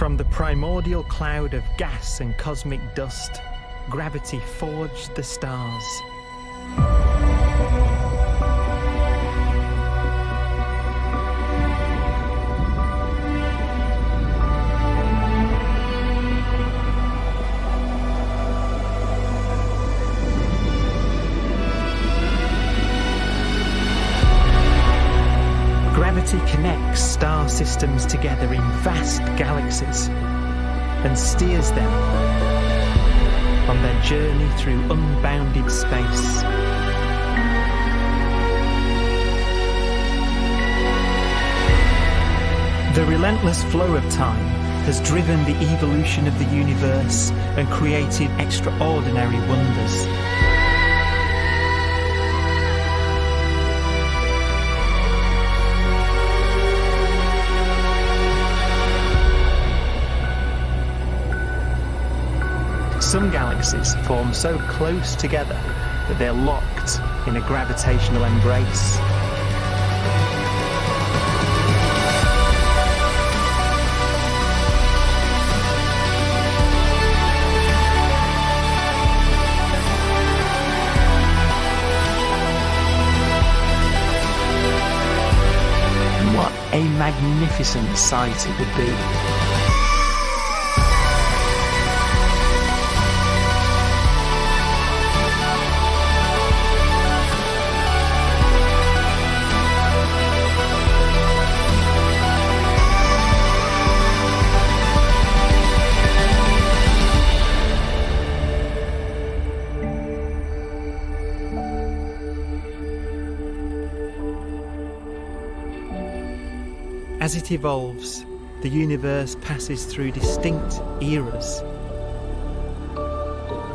From the primordial cloud of gas and cosmic dust, gravity forged the stars. Gravity connects star systems together in vast galaxies and steers them on their journey through unbounded space. The relentless flow of time has driven the evolution of the universe and created extraordinary wonders. Some galaxies form so close together that they're locked in a gravitational embrace. What a magnificent sight it would be. As it evolves, the universe passes through distinct eras.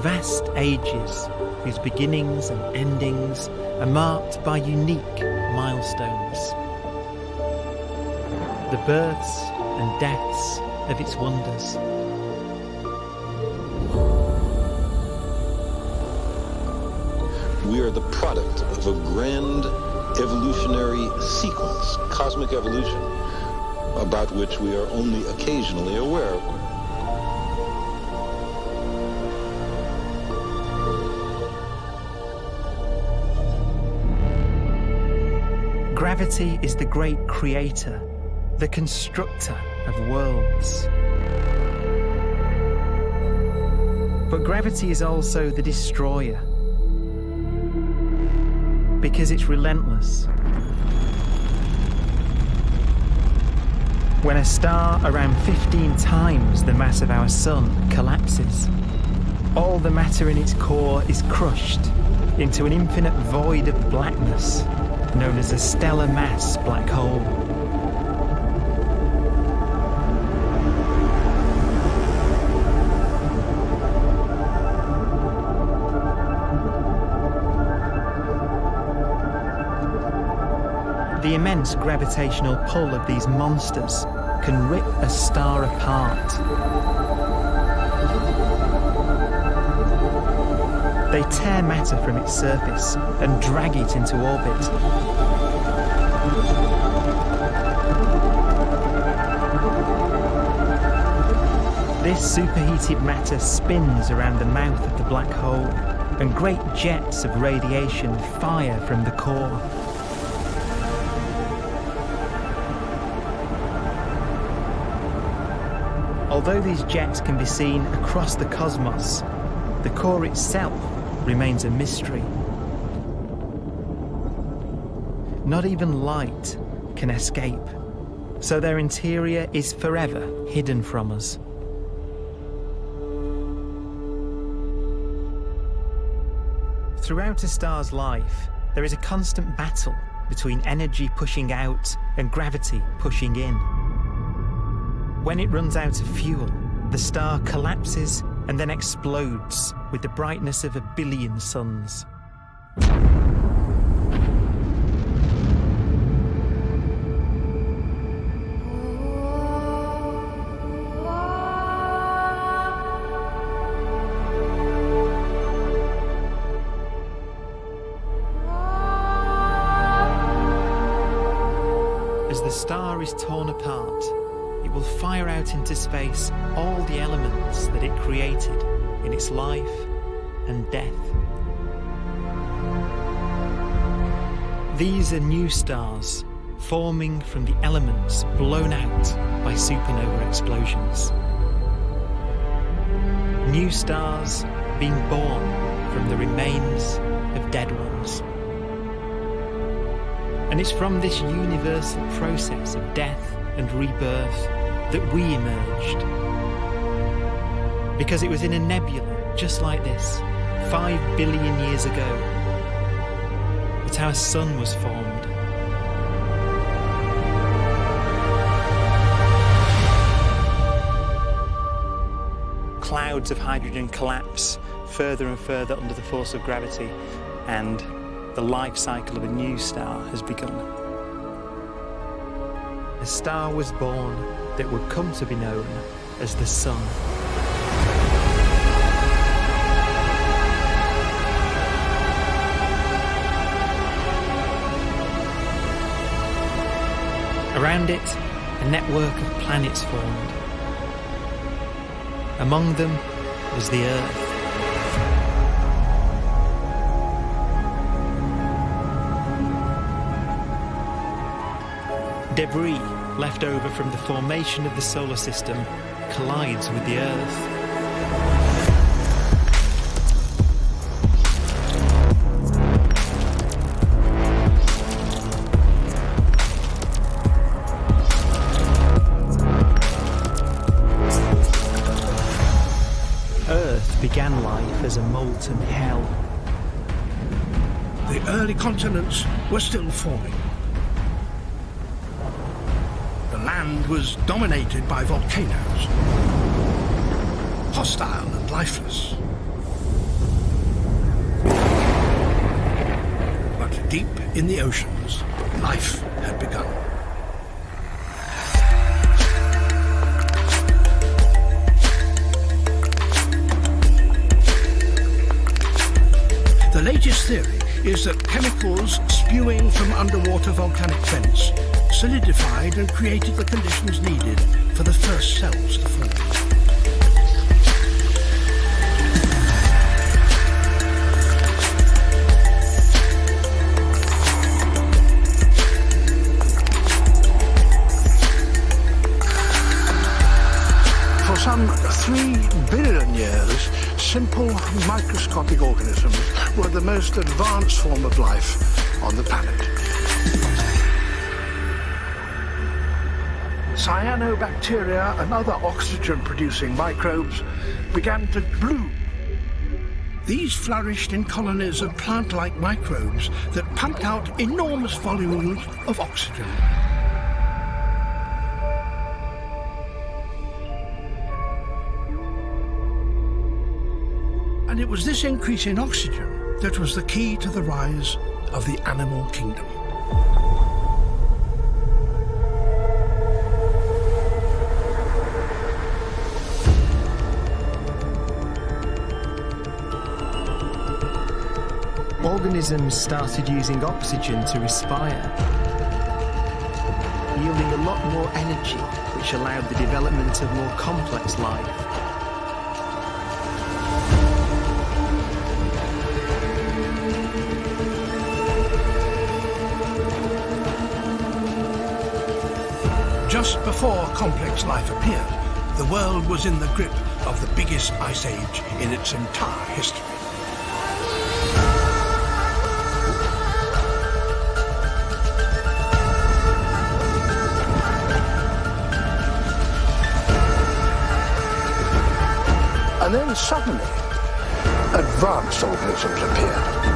Vast ages whose beginnings and endings are marked by unique milestones. The births and deaths of its wonders. We are the product of a grand evolutionary sequence, cosmic evolution, about which we are only occasionally aware. Gravity is the great creator, the constructor of worlds. But gravity is also the destroyer, because it's relentless. When a star around 15 times the mass of our sun collapses, all the matter in its core is crushed into an infinite void of blackness known as a stellar mass black hole. The immense gravitational pull of these monsters can rip a star apart. They tear matter from its surface and drag it into orbit. This superheated matter spins around the mouth of the black hole, and great jets of radiation fire from the core. Although these jets can be seen across the cosmos, the core itself remains a mystery. Not even light can escape, so their interior is forever hidden from us. Throughout a star's life, there is a constant battle between energy pushing out and gravity pushing in. When it runs out of fuel, the star collapses and then explodes with the brightness of a billion suns. As the star is torn apart it will fire out into space all the elements that it created in its life and death. These are new stars forming from the elements blown out by supernova explosions. New stars being born from the remains of dead ones. And it's from this universal process of death and rebirth that we emerged. Because it was in a nebula just like this, 5 billion years ago, that our sun was formed. Clouds of hydrogen collapse further and further under the force of gravity, and the life cycle of a new star has begun. A star was born that would come to be known as the Sun. Around it, a network of planets formed. Among them was the Earth. Debris left over from the formation of the solar system collides with the Earth. Earth began life as a molten hell. The early continents were still forming. The land was dominated by volcanoes, hostile and lifeless. But deep in the oceans, life had begun. The latest theory is that chemicals spewing from underwater volcanic vents solidified and created the conditions needed for the first cells to form. For some 3 billion years, simple microscopic organisms were the most advanced form of life on the planet. Cyanobacteria and other oxygen-producing microbes began to bloom. These flourished in colonies of plant-like microbes that pumped out enormous volumes of oxygen. And it was this increase in oxygen that was the key to the rise of the animal kingdom. Organisms started using oxygen to respire, yielding a lot more energy, which allowed the development of more complex life. Just before complex life appeared, the world was in the grip of the biggest ice age in its entire history. And then suddenly, advanced organisms appeared.